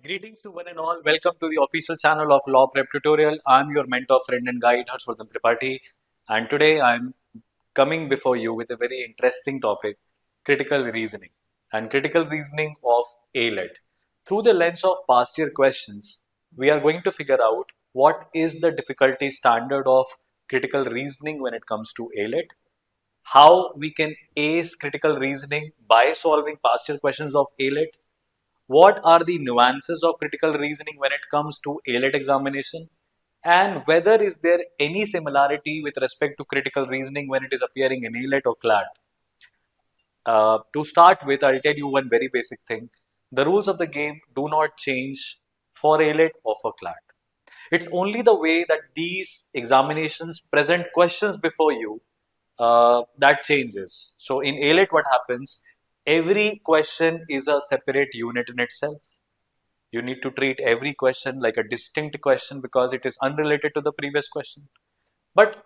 Greetings to one and all. Welcome to the official channel of Law Prep Tutorial. I'm your mentor, friend, and guide, Harshvardhan Tripathi. And today I'm coming before you with a very interesting topic, critical reasoning and critical reasoning of ALET. Through the lens of past year questions, we are going to figure out what is the difficulty standard of critical reasoning when it comes to ALET, how we can ace critical reasoning by solving past year questions of ALET, what are the nuances of critical reasoning when it comes to ALET examination, and whether is there any similarity with respect to critical reasoning when it is appearing in ALET or CLAT. To start with, I'll tell you one very basic thing. The rules of the game do not change for ALET or for CLAT. It's only the way that these examinations present questions before you that changes. So in ALET, what happens? Every question is a separate unit in itself. You need to treat every question like a distinct question because it is unrelated to the previous question. But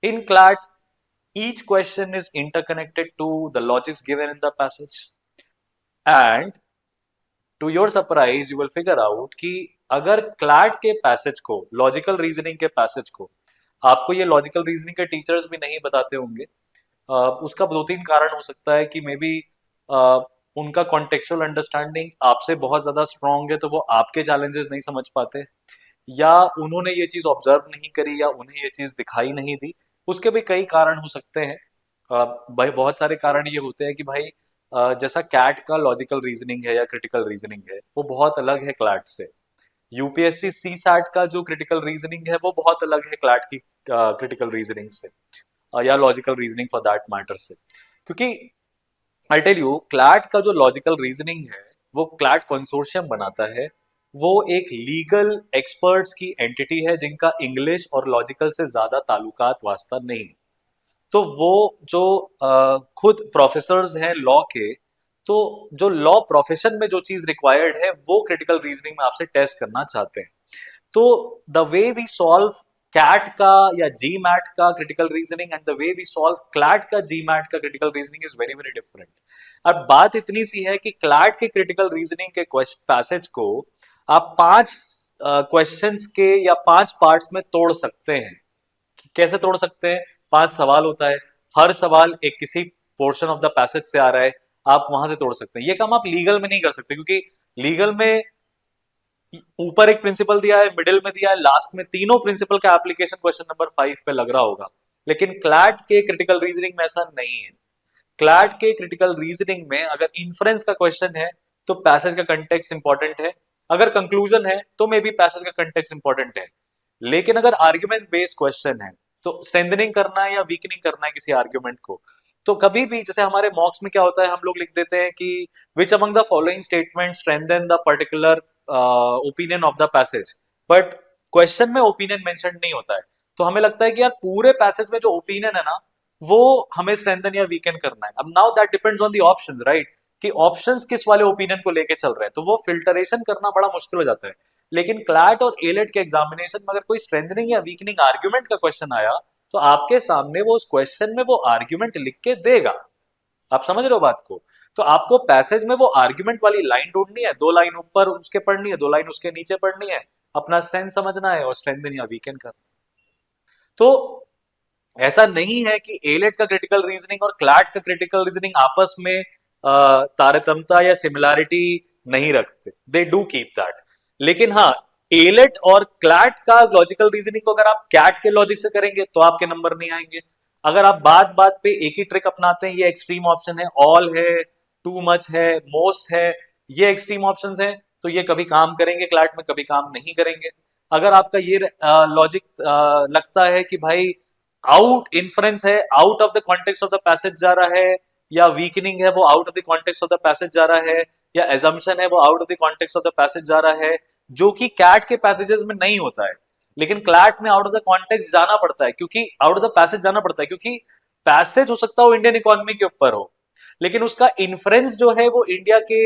in CLAT, each question is interconnected to the logics given in the passage. And to your surprise, you will figure out कि अगर CLAT के passage को, logical reasoning के passage को, आपको ये logical reasoning के teachers भी नहीं बताते होंगे। उसका दो तीन कारण हो सकता है कि मे बी उनका कॉन्टेक्चुअल अंडरस्टैंडिंग आपसे बहुत ज्यादा स्ट्रांग है, तो वो आपके चैलेंजेस नहीं समझ पाते, या उन्होंने ये चीज ऑब्जर्व नहीं करी, या उन्हें ये चीज दिखाई नहीं दी। उसके भी कई कारण हो सकते हैं। भाई बहुत सारे कारण ये होते हैं कि भाई जैसा कैट का लॉजिकल रीजनिंग है या क्रिटिकल रीजनिंग है, वो बहुत अलग है क्लैट से। यूपीएससी सी सैट का जो क्रिटिकल रीजनिंग है वो बहुत अलग है क्लैट की क्रिटिकल रीजनिंग से, या logical reasoning for that matter से। क्योंकि आई टेल यू, क्लैट का जो लॉजिकल रीजनिंग है वो क्लैट कंसोर्शियम बनाता है। वो एक लीगल एक्सपर्ट्स की एंटिटी है जिनका इंग्लिश और लॉजिकल से ज्यादा ताल्लुकात वास्ता नहीं। तो वो जो खुद प्रोफेसर्स हैं लॉ के, तो जो लॉ प्रोफेशन में जो चीज रिक्वायर्ड है वो क्रिटिकल रीजनिंग में आपसे टेस्ट करना चाहते हैं। तो the way we solve CAT का या जी मैट का critical reasoning and the way we solve CLAT का जी मैट का critical reasoning is very very different. अब बात इतनी सी है कि क्लैट के क्रिटिकल रीजनिंग के पैसेज को आप पांच क्वेश्चंस के या पांच पार्ट्स में तोड़ सकते हैं। कैसे तोड़ सकते हैं? पांच सवाल होता है, हर सवाल एक किसी पोर्शन ऑफ द पैसेज से आ रहा है, आप वहां से तोड़ सकते हैं। ये काम आप लीगल में नहीं कर सकते, क्योंकि लीगल में ऊपर एक प्रिंसिपल दिया है, मिडिल में दिया है, लास्ट में तीनों प्रिंसिपल का एप्लीकेशन क्वेश्चन नंबर 5 पे लग रहा होगा। लेकिन क्लैट के क्रिटिकल रीजनिंग में ऐसा नहीं है। क्लैट के क्रिटिकल रीजनिंग में अगर इन्फ्रेंस का क्वेश्चन है तो पैसेज का कंटेक्स्ट इंपॉर्टेंट है, अगर कंक्लूजन है तो मे बी पैसेज का कंटेक्स्ट इंपॉर्टेंट है। लेकिन अगर आर्ग्यूमेंट बेस्ड क्वेश्चन है तो स्ट्रेंथनिंग करना है या वीकनिंग करना है किसी आर्ग्यूमेंट को, तो कभी भी जैसे हमारे मॉक्स में क्या होता है, हम लोग लिख देते हैं कि which among the following statement strengthen the particular opinion of the passage, but question में ओपिनियन मेंशन नहीं होता है। तो हमें लगता है कि यार पूरे पैसेज में जो ओपिनियन है ना, वो हमें स्ट्रेंथन या वीकन करना है। अब now that depends on the options, right, कि ऑप्शंस किस वाले ओपिनियन को लेके चल रहे हैं, तो वो फिल्टरेशन करना बड़ा मुश्किल हो जाता है। लेकिन क्लैट और एलेट के एग्जामिनेशन में अगर कोई स्ट्रेंथनिंग या वीकनिंग आर्ग्यूमेंट का क्वेश्चन आया, तो आपके सामने वो उस क्वेश्चन में वो आर्ग्यूमेंट लिख के देगा। आप समझ रहे हो बात को? तो आपको पैसेज में वो आर्ग्यूमेंट वाली लाइन ढूंढनी है, दो लाइन ऊपर उसके पढ़नी है, दो लाइन उसके नीचे पढ़नी है, अपना सेंस समझना है और स्ट्रेंथन या वीकन करना है। तो ऐसा नहीं है कि एलेट का क्रिटिकल रीजनिंग और क्लैट का क्रिटिकल रीजनिंग आपस में तारतम्यता या सिमिलैरिटी नहीं रखते, दे डू कीप दैट। लेकिन हाँ, एलेट और क्लैट का लॉजिकल रीजनिंग को अगर आप कैट के लॉजिक से करेंगे तो आपके नंबर नहीं आएंगे। अगर आप बात बात पे एक ही ट्रिक अपनाते हैं, ये एक्सट्रीम ऑप्शन है, ऑल है, टू मच है, मोस्ट है, ये एक्सट्रीम ऑप्शंस हैं, तो ये कभी काम करेंगे क्लैट में, कभी काम नहीं करेंगे। अगर आपका ये लॉजिक लगता है कि भाई आउट इन्फ्रेंस है, out of the context of the passage जा रहा है, या वीकनिंग है वो out of the context of the passage जा रहा है, या एजम्पशन है वो out of the context of the passage जा रहा है, जो कि कैट के पैसेजेस में नहीं होता है, लेकिन क्लैट में आउट ऑफ द कॉन्टेक्स्ट जाना पड़ता है, क्योंकि आउट ऑफ द पैसेज जाना पड़ता है, क्योंकि पैसेज हो सकता हो इंडियन इकोनॉमी के ऊपर हो, लेकिन उसका इन्फ्रेंस जो है वो इंडिया के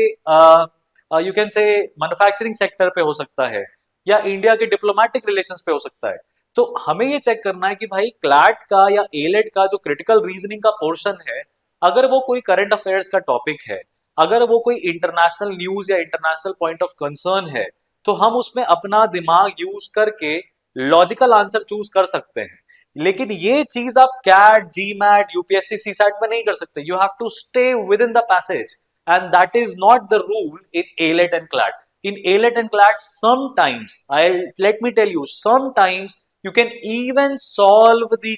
you can say manufacturing sector पे हो सकता है, या इंडिया के डिप्लोमेटिक रिलेशंस पे हो सकता है। तो हमें ये चेक करना है कि भाई क्लैट का या एलेट का जो क्रिटिकल रीजनिंग का पोर्शन है, अगर वो कोई करंट अफेयर्स का टॉपिक है, अगर वो कोई इंटरनेशनल न्यूज या इंटरनेशनल पॉइंट ऑफ कंसर्न है तो हम उसमें अपना दिमाग यूज करके लॉजिकल आंसर चूज कर सकते हैं। लेकिन ये चीज आप कैट, जीमैट, यूपीएससी, सीसैट में नहीं कर सकते। You have to stay within the passage and that is not the rule in ALET and CLAT. In ALET and CLAT, sometimes, let me tell you, sometimes you can even solve the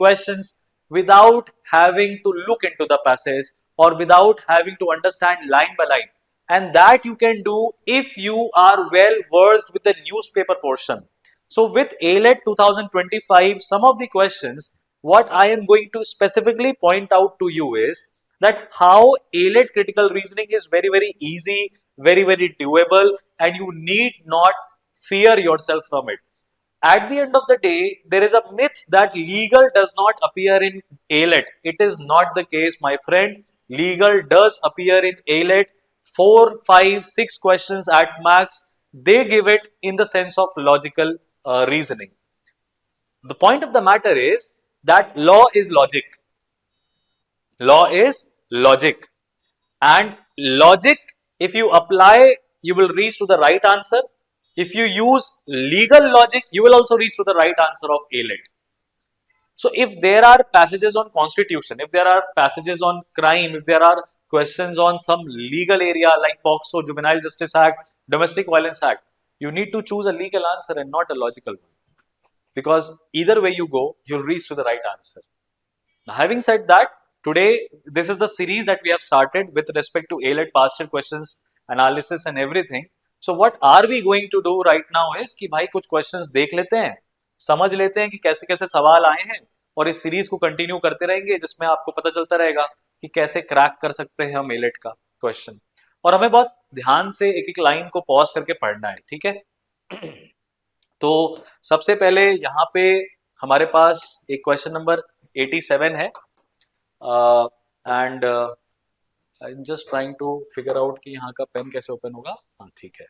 questions without having to look into the passage or without having to understand line by line. And that you can do if you are well versed with the newspaper portion. So with ALET 2025, some of the questions, what I am going to specifically point out to you is that how ALET critical reasoning is very, very easy, very, very doable, and you need not fear yourself from it. At the end of the day, there is a myth that legal does not appear in ALET. It is not the case, my friend. Legal does appear in ALET. 4, 5, 6 questions at max. They give it in the sense of logical reasoning. The point of the matter is that law is logic. Law is logic. And logic, if you apply, you will reach to the right answer. If you use legal logic, you will also reach to the right answer of ALET. So if there are passages on constitution, if there are passages on crime, if there are questions on some legal area like POCSO, Juvenile Justice Act, Domestic Violence Act, you need to choose a legal answer and not a logical one. Because either way you go, you'll reach to the right answer. Now, having said that, today, this is the series that we have started with respect to ALET past year questions, analysis and everything. So what are we going to do right now is कि भाई कुछ questions देख लेते हैं, समझ लेते हैं कि कैसे कैसे सवाल आए हैं, और इस सीरीज को कंटिन्यू करते रहेंगे जिसमें आपको पता चलता रहेगा कि कैसे क्रैक कर सकते हैं हम ALET का क्वेश्चन। और हमें बहुत ध्यान से एक एक लाइन को पॉज करके पढ़ना है, ठीक है। तो सबसे पहले यहाँ पे हमारे पास एक क्वेश्चन नंबर 87 है, and I am just trying to figure out कि यहाँ का पेन कैसे ओपन होगा। हाँ ठीक है,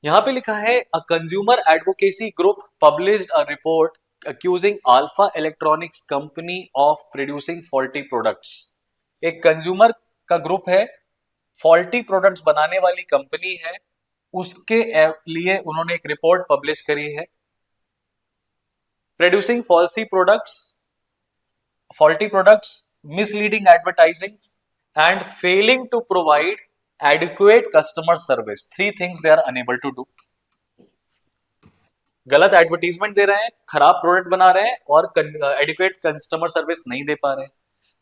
यहाँ पे लिखा है a consumer advocacy group published a report accusing Alpha Electronics company of producing faulty products. एक कंज्यूमर का ग्रुप है, फॉल्टी प्रोडक्ट्स बनाने वाली कंपनी है, उसके लिए उन्होंने एक रिपोर्ट पब्लिश करी है। Producing faulty products, misleading advertising and failing to provide adequate customer service. 3 things they are unable to do. गलत एडवर्टीजमेंट दे रहे हैं, खराब प्रोडक्ट बना रहे हैं और एडिक्वेट कस्टमर सर्विस नहीं दे पा रहे हैं।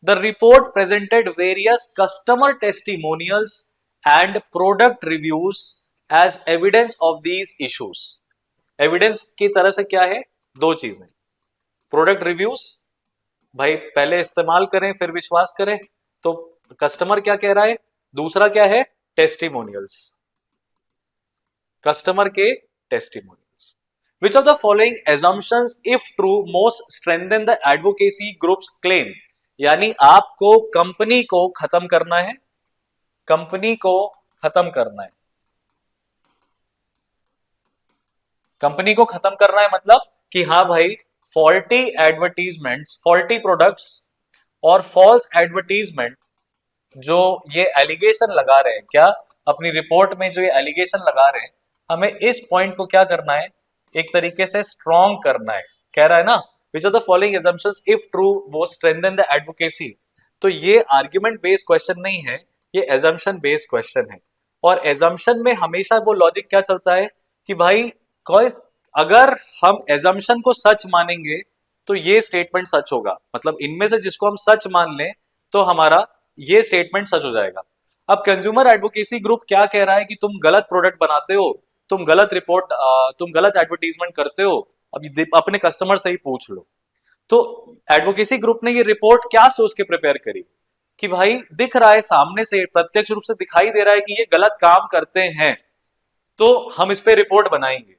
The report presented various customer testimonials and product reviews as evidence of these issues. Evidence की तरह से क्या है, 2 चीजें, प्रोडक्ट रिव्यूज, भाई पहले इस्तेमाल करें फिर विश्वास करें, तो कस्टमर क्या कह रहा है, दूसरा क्या है, टेस्टिमोनियल्स, कस्टमर के testimonials. Which of the following assumptions, if true, most strengthen the advocacy group's claim? यानी आपको कंपनी को खत्म करना है, कंपनी को खत्म करना है, कंपनी को खत्म करना है मतलब कि हाँ भाई फॉल्टी एडवर्टीजमेंट्स, फॉल्टी प्रोडक्ट्स और फॉल्स एडवर्टीजमेंट जो ये एलिगेशन लगा रहे हैं, क्या अपनी रिपोर्ट में जो ये एलिगेशन लगा रहे हैं, हमें इस पॉइंट को क्या करना है, एक तरीके से स्ट्रॉन्ग करना है। कह रहा है ना, which are the following assumptions if true वो strengthen the advocacy। तो ये आर्ग्यूमेंट बेस्ड क्वेश्चन नहीं है, ये assumption बेस्ड क्वेश्चन है। और assumption में हमेशा वो लॉजिक क्या चलता है कि भाई कोई अगर हम assumption को सच मानेंगे तो ये स्टेटमेंट सच होगा, मतलब इनमें से जिसको हम सच मान लें तो हमारा ये स्टेटमेंट सच हो जाएगा। अब कंज्यूमर एडवोकेसी ग्रुप क्या कह रहा है कि तुम गलत प्रोडक्ट बनाते हो, तुम गलत रिपोर्ट, तुम गलत एडवर्टीजमेंट करते हो, अब अपने कस्टमर से ही पूछ लो। तो एडवोकेसी ग्रुप ने ये रिपोर्ट क्या सोच के प्रिपेयर करी कि भाई दिख रहा है सामने से, प्रत्यक्ष रूप से दिखाई दे रहा है कि ये गलत काम करते हैं, तो हम इस पे रिपोर्ट बनाएंगे।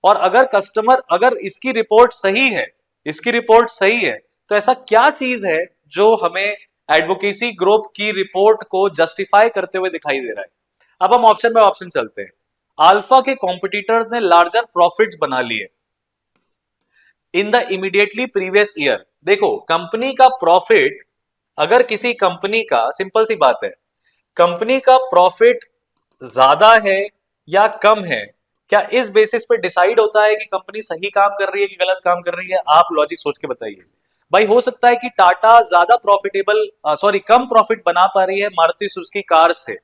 और अगर कस्टमर, अगर इसकी रिपोर्ट सही है, इसकी रिपोर्ट सही है, तो ऐसा क्या चीज है जो हमें एडवोकेसी ग्रुप की रिपोर्ट को जस्टिफाई करते हुए दिखाई दे रहा है। अब हम ऑप्शन बाय ऑप्शन चलते हैं। अल्फा के कॉम्पिटिटर्स ने लार्जर प्रॉफिट्स बना लिए in the immediately previous year. देखो कंपनी का प्रॉफिट अगर किसी कंपनी का, सिंपल सी बात है, कंपनी का प्रॉफिट ज्यादा है या कम है, क्या इस बेसिस पे डिसाइड होता है कि कंपनी सही काम कर रही है कि गलत काम कर रही है? आप लॉजिक सोच के बताइए भाई। हो सकता है कि टाटा ज्यादा प्रॉफिटेबल, सॉरी, कम प्रॉफिट बना पा रही है मारुति सुजुकी कार्स से,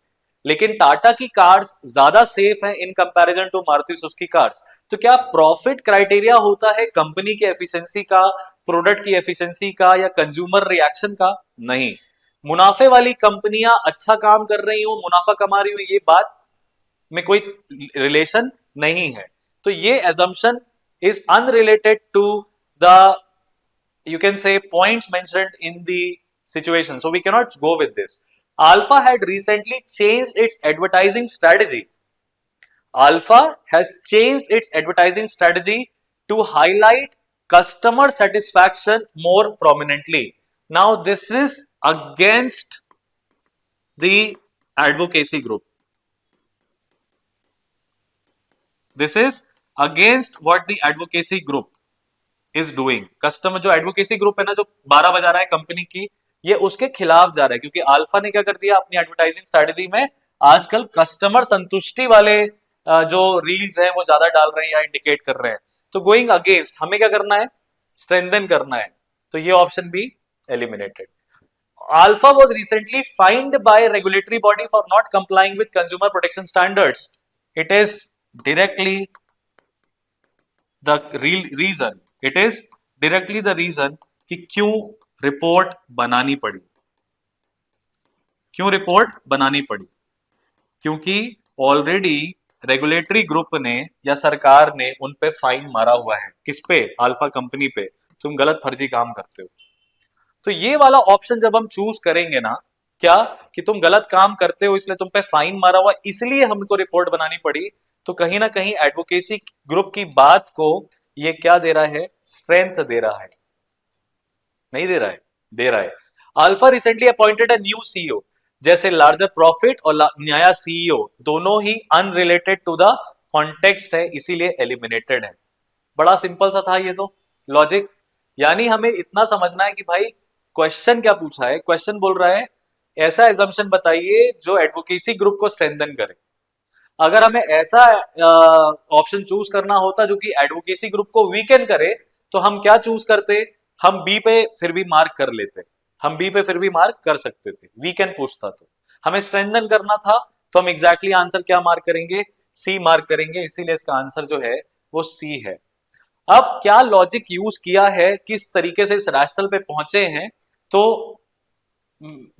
लेकिन टाटा की कार्स ज्यादा सेफ है in comparison to Maruti Suzuki cars. तो क्या प्रॉफिट क्राइटेरिया होता है कंपनी की एफिशिएंसी का, प्रोडक्ट की एफिशिएंसी का, या कंज्यूमर रिएक्शन का? नहीं। मुनाफे वाली कंपनियां अच्छा काम कर रही हो, मुनाफा कमा रही हो, ये बात में कोई रिलेशन नहीं है। तो ये assumption is unrelated to the, you can say, points mentioned in the situation, so we cannot go with this. Alpha had recently changed its advertising strategy. Alpha has changed its advertising strategy to highlight customer satisfaction more prominently. Now this is against the advocacy group. This is against what the advocacy group is doing. Customer, जो advocacy group है ना, जो 12 बजा रहा है company की, ये उसके खिलाफ जा रहा है, क्योंकि अल्फा ने क्या कर दिया अपनी एडवर्टाइजिंग स्ट्रेटजी में, आजकल कस्टमर संतुष्टि वाले जो रील्स हैं वो ज्यादा डाल रहे हैं या इंडिकेट कर रहे हैं। तो गोइंग अगेंस्ट हमें क्या करना है? स्ट्रेंथन करना है। तो ये ऑप्शन भी eliminated. Alpha was recently fined by a regulatory body for not complying with consumer protection standards. It is directly the real reason. It is directly the reason कि क्यों रिपोर्ट बनानी पड़ी। क्यों रिपोर्ट बनानी पड़ी? क्योंकि ऑलरेडी रेगुलेटरी ग्रुप ने या सरकार ने उन पे फाइन मारा हुआ है। किस पे? अल्फा कंपनी पे। तुम गलत फर्जी काम करते हो। तो ये वाला ऑप्शन जब हम चूज करेंगे ना, क्या कि तुम गलत काम करते हो इसलिए तुम पे फाइन मारा हुआ, इसलिए हमको रिपोर्ट बनानी पड़ी, तो कहीं ना कहीं एडवोकेसी ग्रुप की बात को ये क्या दे रहा है? स्ट्रेंथ दे रहा है। नहीं दे रहा है? दे रहा है। Alpha recently appointed a new CEO. जैसे लार्जर प्रॉफिट और नया सीईओ दोनों ही अनरिलेटेड टू द कॉन्टेक्स्ट है, इसीलिए एलिमिनेटेड है। बड़ा सिंपल सा था ये तो लॉजिक। यानी हमें इतना समझना है कि भाई क्वेश्चन क्या पूछा है। क्वेश्चन बोल रहा है ऐसा एजम्पशन बताइए जो एडवोकेसी ग्रुप को स्ट्रेंथन करे। अगर हमें ऐसा ऑप्शन चूज करना होता जो कि एडवोकेसी ग्रुप को वीकन करे, तो हम क्या चूज करते? हम बी पे फिर भी मार्क कर लेते। हम बी पे फिर भी मार्क कर सकते थे, वीकन पूछता तो। हमें स्ट्रेंथन करना था तो हम एग्जैक्टली आंसर क्या मार्क करेंगे? सी मार्क करेंगे। इसीलिए इसका आंसर जो है वो सी है। अब क्या लॉजिक यूज किया है, किस तरीके से इस रैशनल पे पहुंचे हैं, तो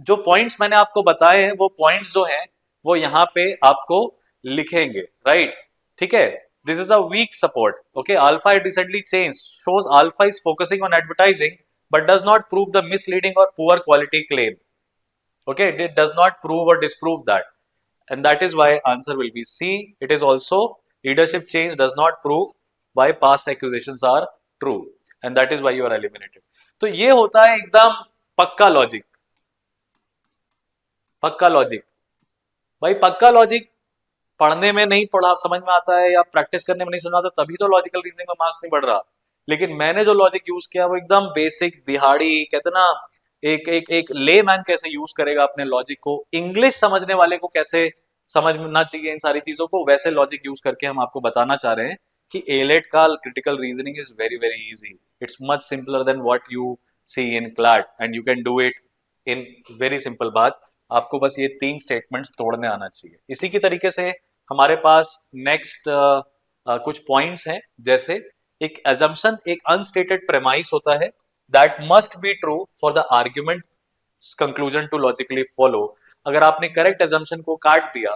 जो पॉइंट्स मैंने आपको बताए हैं वो पॉइंट्स जो हैं वो यहाँ पे आपको लिखेंगे, राइट? ठीक है। This is a week support. Okay, Alpha it recently change shows Alpha is focusing on advertising but does not prove the misleading और poor quality claim. Okay, it does not prove or disprove that, and that is why answer will be C. It is also leadership change does not prove why past accusations are true, and that is why you are eliminated. तो ये होता है एकदम पक्का logic. पक्का logic भाई, पक्का logic पढ़ने में नहीं पढ़ा समझ में आता है या प्रैक्टिस करने में नहीं समझ आता, तभी तो लॉजिकल रीजनिंग में मार्क्स नहीं बढ़ रहा। लेकिन मैंने जो लॉजिक यूज किया वो एकदम बेसिक दिहाड़ी, कहते ना, एक ले मैन कैसे यूज करेगा अपने लॉजिक को, इंग्लिश समझने वाले को कैसे समझना चाहिए इन सारी चीजों को, वैसे लॉजिक यूज करके हम आपको बताना चाह रहे हैं कि एलेट का critical reasoning is very very easy. It's much simpler than what you see in CLAT, and you can do it in very simple. बात आपको बस ये 3 स्टेटमेंट्स तोड़ने आना चाहिए। इसी की तरीके से हमारे पास नेक्स्ट कुछ पॉइंट्स हैं। जैसे एक assumption, एक अनस्टेटेड प्रेमाइस होता है that must be true for the argument conclusion to logically follow. अगर आपने करेक्ट assumption को काट दिया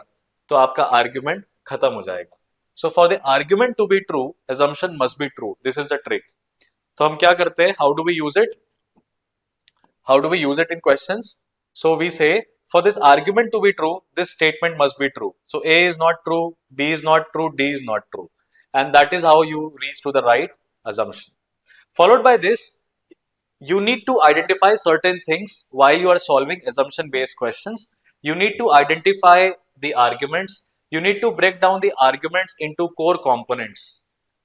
तो आपका आर्ग्यूमेंट खत्म हो जाएगा। So for the argument to be true, assumption must be true. This is the trick. तो हम क्या करते हैं? How do we use it? How do we use it in questions? So we say, for this argument to be true, this statement must be true. So A is not true, B is not true, D is not true. And that is how you reach to the right assumption. Followed by this, you need to identify certain things while you are solving assumption based questions. You need to identify the arguments. You need to break down the arguments into core components.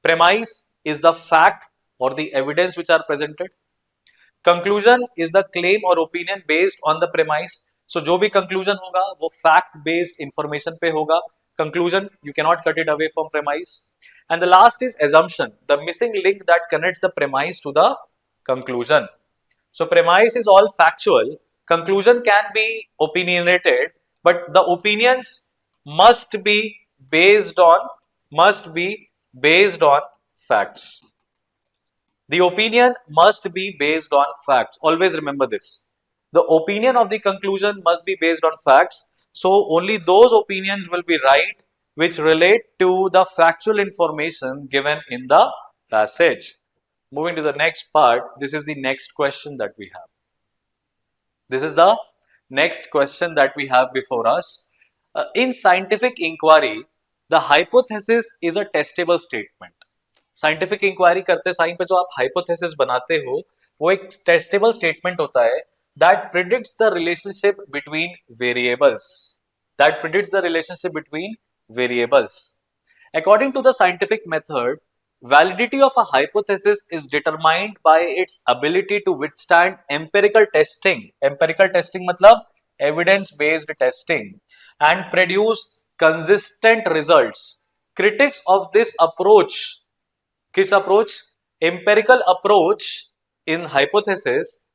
Premise is the fact or the evidence which are presented. Conclusion is the claim और opinion based on the premise. So जो भी conclusion होगा वो fact based information पे होगा. Conclusion you can not cut it away from premise. And the last is assumption, the missing link that connects the premise to the conclusion. So premise is all factual, conclusion can be opinionated, but the opinions must be must be based on facts. The opinion must be based on facts. Always remember this. The opinion of the conclusion must be based on facts. So only those opinions will be right which relate to the factual information given in the passage. Moving to the next part, this is the next question that we have. This is the next question that we have before us. In scientific inquiry, the hypothesis is a testable statement. Scientific inquiry करते time पे जो आप hypothesis बनाते हो वो एक testable statement होता है that predicts the relationship between variables. According to the scientific method, validity of a hypothesis is determined by its ability to withstand empirical testing. Empirical testing मतलब evidence based testing and produce consistent results. Critics of this approach, किस approach? Empirical approach in hypothesis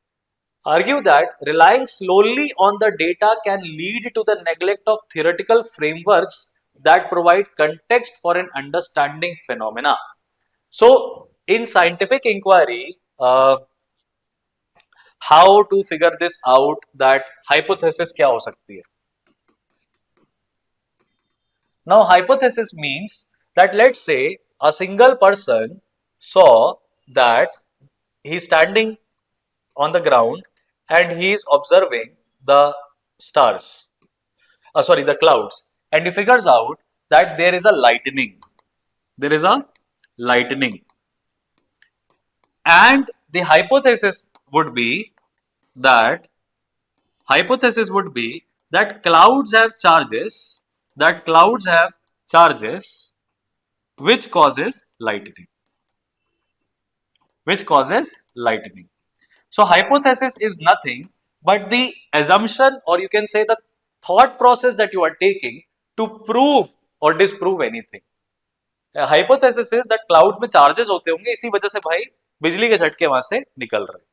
argue that relying solely on the data can lead to the neglect of theoretical frameworks that provide context for an understanding phenomena. So in scientific inquiry, how to figure this out that hypothesis क्या हो सकती है? Now hypothesis means that let's say a single person saw that he's standing on the ground and he is observing the stars, the clouds, and he figures out that there is a lightning. And the hypothesis would be that clouds have charges which causes lightning. So hypothesis is nothing but the assumption, or you can say the thought process that you are taking to prove or disprove anything. Hypothesis is that clouds में charges होते होंगे, इसी वजह से भाई बिजली के झटके वहां से निकल रहे.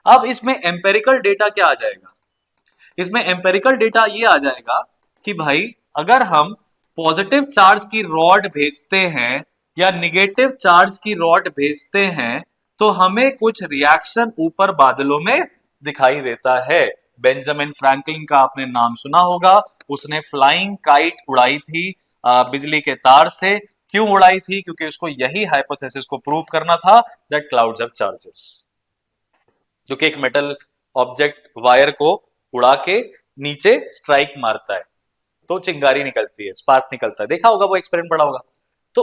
अब इसमें एम्पेरिकल डेटा क्या आ जाएगा? इसमें एम्पेरिकल डेटा ये आ जाएगा कि भाई अगर हम पॉजिटिव चार्ज की रॉड भेजते हैं या निगेटिव चार्ज की रॉड भेजते हैं तो हमें कुछ रिएक्शन ऊपर बादलों में दिखाई देता है. बेंजामिन फ्रैंकलिन का आपने नाम सुना होगा. उसने फ्लाइंग काइट उड़ाई थी बिजली के तार से. क्यों उड़ाई थी? क्योंकि उसको यही हाइपोथेसिस को प्रूव करना था दैट क्लाउड्स हैव चार्जेस. जो कि एक मेटल ऑब्जेक्ट वायर को उड़ा के नीचे स्ट्राइक मारता है तो चिंगारी निकलती है, स्पार्क निकलता है. देखा होगा, वो एक्सपेरिमेंट पढ़ा होगा. तो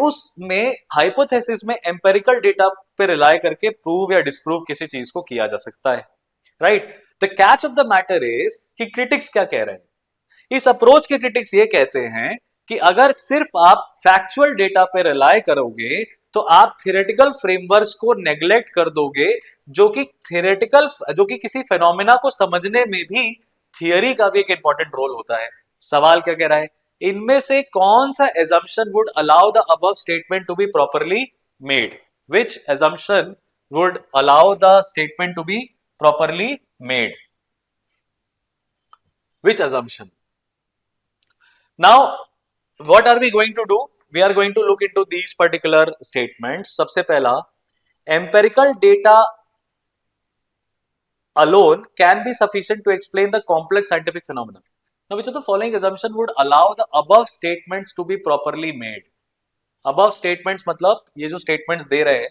उसमें हाइपोथेसिस में एम्पेरिकल डेटा पे रिलाय करके प्रूव या डिसप्रूव किसी चीज को किया जा सकता है. Right. The catch of the matter is कि क्रिटिक्स क्या कह रहे हैं. इस अप्रोच के क्रिटिक्स ये कहते हैं कि अगर सिर्फ आप फैक्चुअल डेटा पे रिलाय करोगे तो आप थियोरेटिकल फ्रेमवर्क्स को नेग्लेक्ट कर दोगे, जो कि किसी फेनोमेना को समझने में भी थियरी का भी एक इंपॉर्टेंट रोल होता है. सवाल क्या कह रहा है? इनमें से कौन सा assumption would allow the above statement to be properly made? Which assumption would allow the statement to be properly made? Which assumption? Now, what are we going to do? We are going to look into these particular statements. सबसे पहला, empirical data alone can be sufficient to explain the complex scientific phenomena. Now, which of the following assumption would allow the above statements to be properly made? Above statements मतलब ये जो statements दे रहे हैं,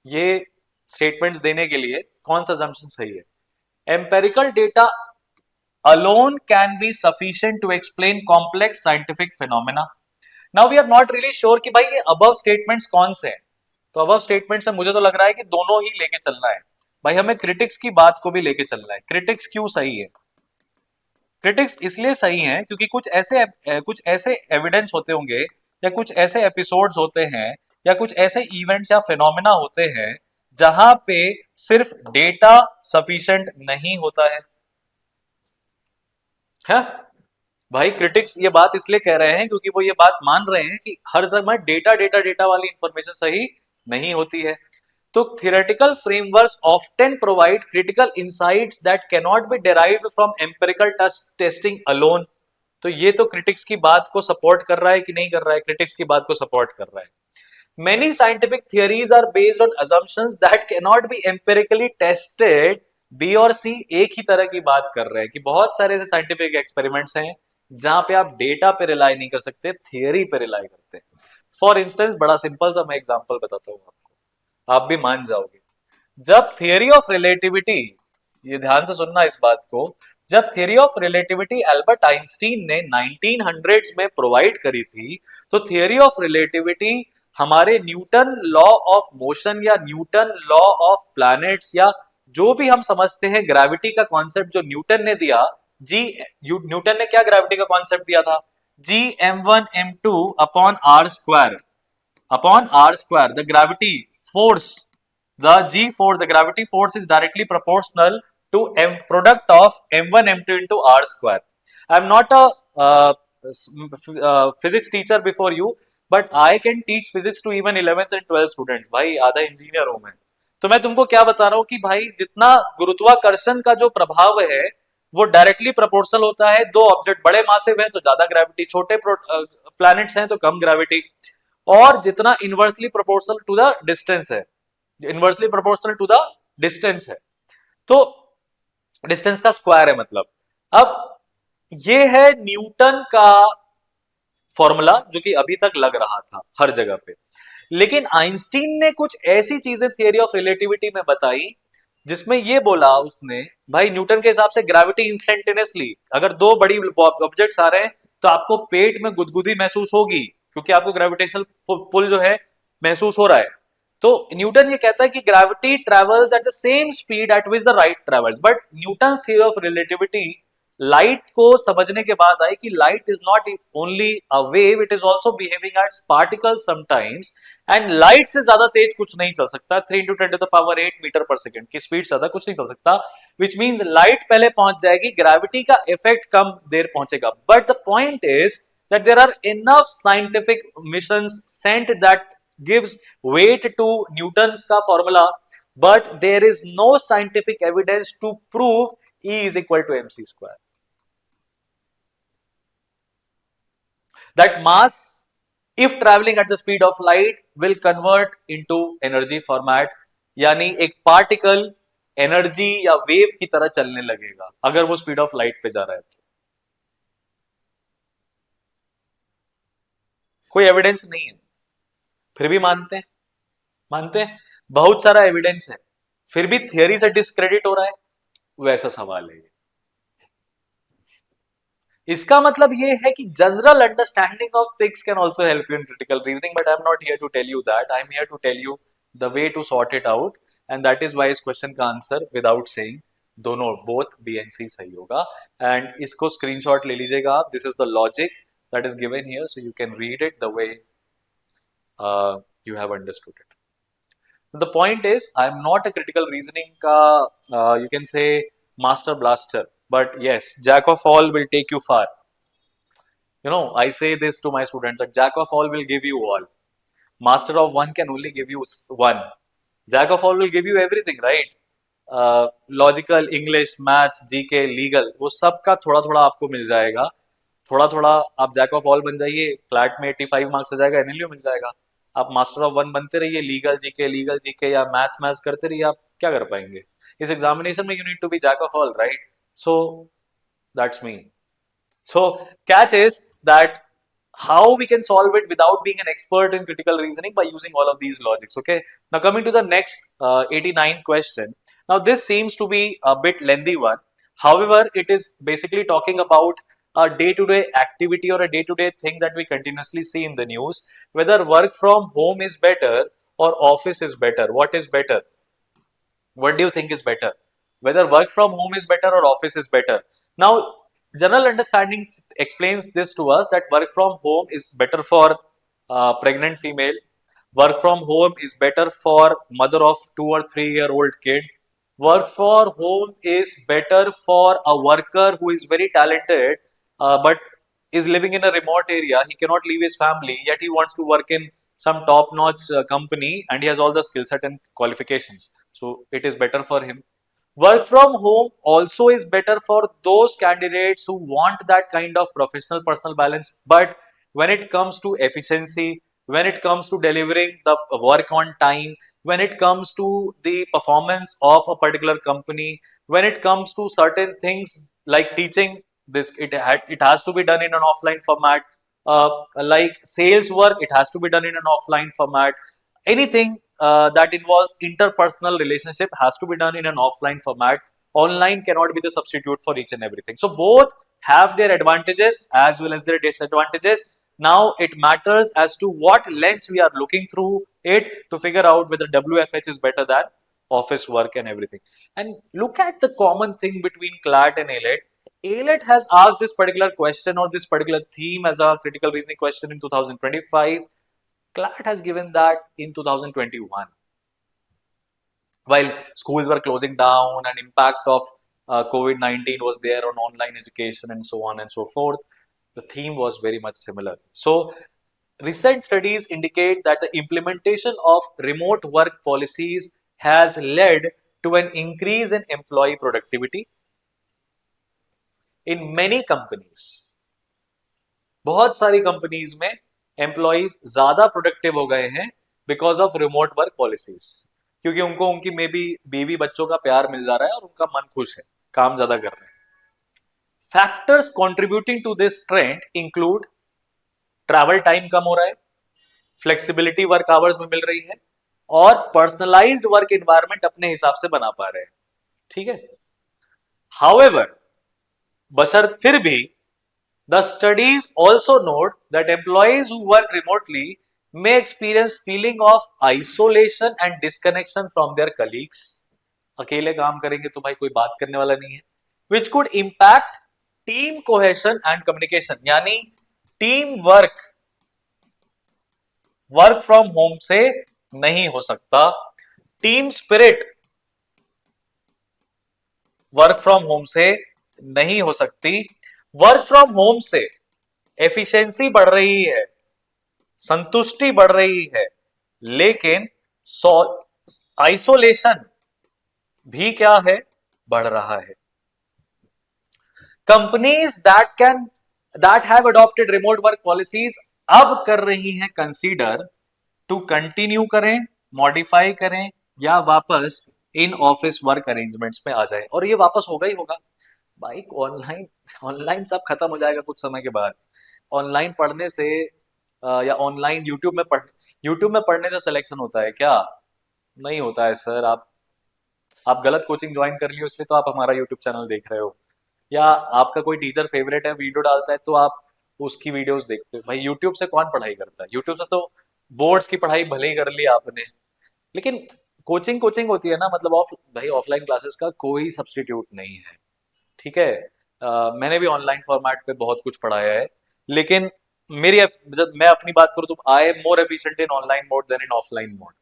ये statements देने के लिए कौन सा assumption सही है? Empirical data alone can be sufficient to explain complex scientific phenomena. Now we are not really sure कि भाई ये above statements कौन से हैं. तो above statements में मुझे तो लग रहा है कि दोनों ही लेके चलना है. भाई हमें critics की बात को भी लेके चलना है. Critics क्यों सही है? क्रिटिक्स इसलिए सही हैं क्योंकि कुछ ऐसे एविडेंस होते होंगे या कुछ ऐसे एपिसोड्स होते हैं या कुछ ऐसे इवेंट्स या फिनोमेना होते हैं जहां पे सिर्फ डेटा सफिशिएंट नहीं होता है? भाई क्रिटिक्स ये बात इसलिए कह रहे हैं क्योंकि वो ये बात मान रहे हैं कि हर समय डेटा डेटा डेटा वाली इंफॉर्मेशन सही नहीं होती है। तो theoretical frameworks often provide critical insights that cannot be derived from empirical testing alone। तो ये तो क्रिटिक्स की बात को सपोर्ट कर रहा है कि नहीं कर रहा है? क्रिटिक्स की बात को सपोर्ट कर रहा है। Many scientific theories are based on assumptions that cannot be empirically tested। B और सी एक ही तरह की बात कर रहे हैं कि बहुत सारे ऐसे साइंटिफिक एक्सपेरिमेंट्स हैं जहां पे आप डेटा पे रिलाई नहीं कर सकते, थियरी पे रिलाई करते हैं। फॉर इंस्टेंस, बड़ा सिंपल सा मैं एग्जांपल बताता हूँ आपको, आप भी मान जाओगे। जब थियरी ऑफ रिलेटिविटी, ये ध्यान से सुनना इस बात को, जब theory of relativity Albert Einstein ने 1900s में प्रोवाइड करी थी, तो थियरी ऑफ रिलेटिविटी हमारे न्यूटन लॉ ऑफ मोशन या न्यूटन लॉ ऑफ प्लैनेट्स या जो भी हम समझते हैं ग्रेविटी का कॉन्सेप्ट जो न्यूटन ने दिया, जी न्यूटन ने क्या ग्रेविटी का कॉन्सेप्ट दिया था? G m1 m2 upon R square, the gravity force, the g force, the gravity force is directly proportional to m product of m1 m2 into r square. I am not a physics teacher before you, but I can teach physics to even 11th and 12th students। भाई आधा engineer हूं मैं, तो मैं तुमको क्या बता रहा हूं कि भाई जितना गुरुत्वाकर्षण का जो प्रभाव है वो डायरेक्टली प्रोपोर्शनल होता है, दो ऑब्जेक्ट बड़े मासिव है तो ज्यादा ग्रेविटी, छोटे प्लैनेट्स हैं तो कम ग्रेविटी, और जितना inversely proportional to the distance है, inversely proportional to the distance है, तो डिस्टेंस का स्क्वायर है मतलब। अब ये है न्यूटन का फॉर्मूला जो कि अभी तक लग रहा था हर जगह पे, लेकिन आइंस्टीन ने कुछ ऐसी चीजें थियरी ऑफ रिलेटिविटी में बताई जिसमें ये बोला उसने, भाई न्यूटन के हिसाब से ग्रेविटी इंस्टेंटेनियसली, अगर दो बड़ी ऑब्जेक्ट्स आ रहे हैं तो आपको पेट में गुदगुदी महसूस होगी क्योंकि आपको ग्रेविटेशनल पुल जो है महसूस हो रहा है। तो न्यूटन ये कहता है कि gravity travels at the same speed at which the light travels, but Newton theory of relativity light को समझने के बाद आई कि light is not only a wave, it is also behaving as particle sometimes, and light से ज्यादा तेज कुछ नहीं चल सकता, 3 into 10 to the power 8 metre पर सेकेंड की स्पीड से ज्यादा कुछ नहीं चल सकता, विच मीन्स लाइट पहले पहुंच जाएगी, ग्रेविटी का इफेक्ट कम देर पहुंचेगा। But the point is that there are enough scientific missions sent that gives weight to Newton's का formula, but there is no scientific evidence to prove E is equal to mc square. That mass, if traveling at the speed of light, will convert into energy format, यानी एक particle energy या wave की तरह चलने लगेगा अगर वो speed of light पे जा रहा है तो। कोई एविडेंस नहीं है, फिर भी मानते हैं, मानते हैं, बहुत सारा एविडेंस है, फिर भी थियरी से डिस्क्रेडिट हो रहा है, वैसा सवाल है। इसका मतलब ये है कि general understanding of things can also help you in critical reasoning, but I am not here to tell you that, I am here to tell you the way to sort it out, and that is why इस question का answer without saying दोनों both B and C सही होगा। And इसको screenshot ले लीजिएगा आप, this is the logic that is given here, so you can read it the way you have understood it. The point is, I am not a critical reasoning ka you can say master blaster, but yes, jack of all will take you far. You know, I say this to my students that jack of all will give you all, master of one can only give you one, jack of all will give you everything, right? Logical, English, maths, GK, legal, वो सब का थोड़ा थोड़ा आपको मिल जाएगा, थोड़ा थोड़ा आप जैक ऑफ ऑल बन जाइए, फ्लैट में 85 मार्क्स आ जाएगा, एनएलयू मिल जाएगा, आप मास्टर ऑफ वन बनते रहिए, लीगल जीके या मैथ्स करते रहिए, आप क्या कर पाएंगे इस एग्जामिनेशन में? You need to be jack of all, right? So that's me. So catch is that how we can solve it without being an expert in critical reasoning by using all of these logics. Okay, now coming to the next 89th question. Now this seems to be a bit lengthy one, however it is basically talking about a day-to-day activity or a day-to-day thing that we continuously see in the news, whether work from home is better or office is better. What is better? What do you think is better? Whether work from home is better or office is better. Now general understanding explains this to us that work from home is better for pregnant female, Work from home is better for mother of 2 or 3 year old kid. Work for home is better for a worker who is very talented, but is living in a remote area. He cannot leave his family, yet he wants to work in some top-notch company, and he has all the skill set and qualifications. So it is better for him. Work from home also is better for those candidates who want that kind of professional personal balance. But when it comes to efficiency, when it comes to delivering the work on time, when it comes to the performance of a particular company, when it comes to certain things like teaching, it has to be done in an offline format. Like sales work, it has to be done in an offline format. Anything that involves interpersonal relationship has to be done in an offline format. Online cannot be the substitute for each and everything. So both have their advantages as well as their disadvantages. Now it matters as to what lens we are looking through it to figure out whether WFH is better than office work and everything. And look at the common thing between CLAT and ALET. ALET has asked this particular question or this particular theme as a critical reasoning question in 2025. CLAT has given that in 2021. While schools were closing down and impact of COVID-19 was there on online education and so on and so forth, the theme was very much similar. So recent studies indicate that the implementation of remote work policies has led to an increase in employee productivity in many companies. बहुत सारी companies में employees ज्यादा productive हो गए हैं because of remote work policies, क्योंकि उनको उनकी मे बी बीवी बच्चों का प्यार मिल जा रहा है और उनका मन खुश है, काम ज्यादा कर रहे हैं. Factors contributing to this trend include travel time कम हो रहा है, फ्लेक्सिबिलिटी वर्क आवर्स में मिल रही है और पर्सनलाइज्ड वर्क एनवायरनमेंट अपने हिसाब से बना पा रहे हैं. ठीक है. हाउएवर, बशर्त फिर भी the studies also note that employees who work remotely may experience feeling of isolation and disconnection from their colleagues. अकेले काम करेंगे तो भाई कोई बात करने वाला नहीं है. Which could impact team cohesion and communication. यानी टीम वर्क फ्रॉम होम से नहीं हो सकता. Team spirit work from home से नहीं हो सकती. वर्क फ्रॉम होम से एफिशिएंसी बढ़ रही है, संतुष्टि बढ़ रही है, लेकिन आइसोलेशन भी क्या है, बढ़ रहा है. Companies that have adopted remote work policies अब कर रही हैं कंसीडर टू कंटिन्यू करें, मॉडिफाई करें या वापस इन ऑफिस वर्क अरेंजमेंट्स में आ जाए. और ये वापस होगा ही होगा भाई. ऑनलाइन ऑनलाइन सब खत्म हो जाएगा कुछ समय के बाद. ऑनलाइन पढ़ने से या ऑनलाइन यूट्यूब में पढ़ने से सिलेक्शन होता है क्या? नहीं होता है सर. आप गलत कोचिंग ज्वाइन कर लियो इसलिए तो आप हमारा यूट्यूब चैनल देख रहे हो, या आपका कोई टीचर फेवरेट है, वीडियो डालता है तो आप उसकी वीडियोस देखते हो. भाई यूट्यूब से कौन पढ़ाई करता है? यूट्यूब से तो बोर्ड्स की पढ़ाई भले ही कर ली आपने, लेकिन कोचिंग कोचिंग होती है ना. मतलब भाई ऑफलाइन क्लासेस का कोई सब्सटीट्यूट नहीं है. ठीक है. मैंने भी ऑनलाइन फॉर्मेट पे बहुत कुछ पढ़ाया है, लेकिन जब मैं अपनी बात करूँ तो I am more efficient in online mode then in offline mode.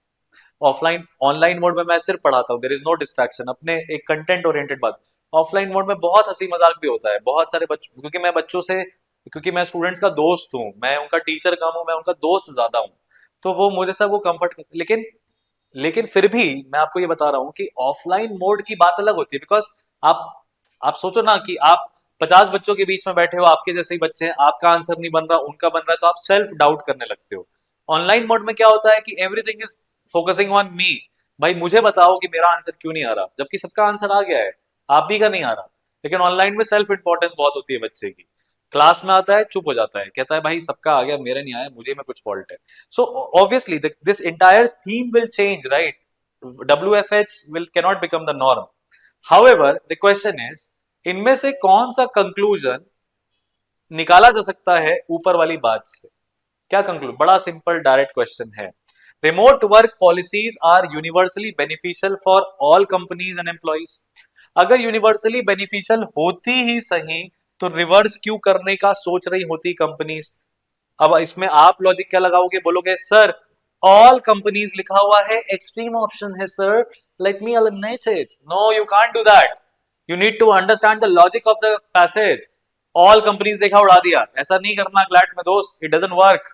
Online mode में मैं सिर्फ पढ़ाता हूँ, देयर इज नो डिस्ट्रैक्शन, अपने एक कंटेंट ओरिएंटेड बात. ऑफलाइन मोड में बहुत हंसी मजाक भी होता है, बहुत सारे बच्चों, क्योंकि मैं स्टूडेंट का दोस्त हूँ, मैं उनका टीचर कम हूँ, मैं उनका दोस्त ज्यादा हूँ, तो वो मुझे सब वो कंफर्ट. लेकिन फिर भी मैं आपको ये बता रहा हूँ कि ऑफलाइन मोड की बात अलग होती है. बिकॉज आप सोचो ना कि आप 50 बच्चों के बीच में बैठे हो, आपके जैसे ही बच्चे हैं, आपका आंसर नहीं बन रहा, उनका बन रहा है, तो आप सेल्फ डाउट करने लगते हो. ऑनलाइन मोड में क्या होता है कि everything is focusing on me. भाई मुझे बताओ कि मेरा आंसर क्यों नहीं आ रहा, जबकि सबका आंसर आ गया है, आप भी का नहीं आ रहा. लेकिन ऑनलाइन में सेल्फ इंपॉर्टेंस बहुत होती है बच्चे की. क्लास में आता है, चुप हो जाता है, कहता है भाई सबका आ गया, मेरा नहीं आया, मुझे में कुछ फॉल्ट है. So obviously this entire theme will change, right? WFH will cannot become the norm. However, the question is, इनमें से कौन सा कंक्लूजन निकाला जा सकता है ऊपर वाली बात से? क्या कंक्लूजन? बड़ा सिंपल डायरेक्ट क्वेश्चन है. Remote work policies are universally beneficial for all companies and employees. अगर यूनिवर्सली बेनिफिशियल होती ही सही तो रिवर्स क्यों करने का सोच रही होती कंपनीज? अब इसमें आप लॉजिक क्या लगाओगे? बोलोगे सर all companies लिखा हुआ है, extreme option है sir, let me eliminate it. No, you can't do that. You need to understand the logic of the passage. All companies देखा उड़ा दिया, ऐसा नहीं करना ग्लैड में दोस्त, it doesn't work.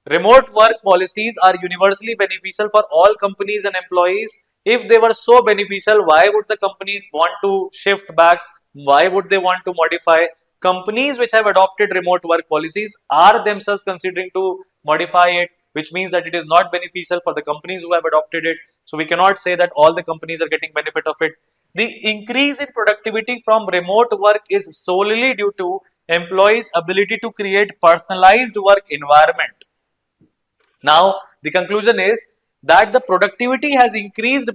Remote work policies are universally beneficial for all companies and employees. If they were so beneficial, why would the company want to shift back? Why would they want to modify? Companies which have adopted remote work policies are themselves considering to modify it, which means that it is not beneficial for the companies who have adopted it. So we cannot say that all the companies are getting benefit of it. The increase in productivity from remote work is solely due to employees' ability to create personalized work environment. Now, the conclusion is that the productivity has increased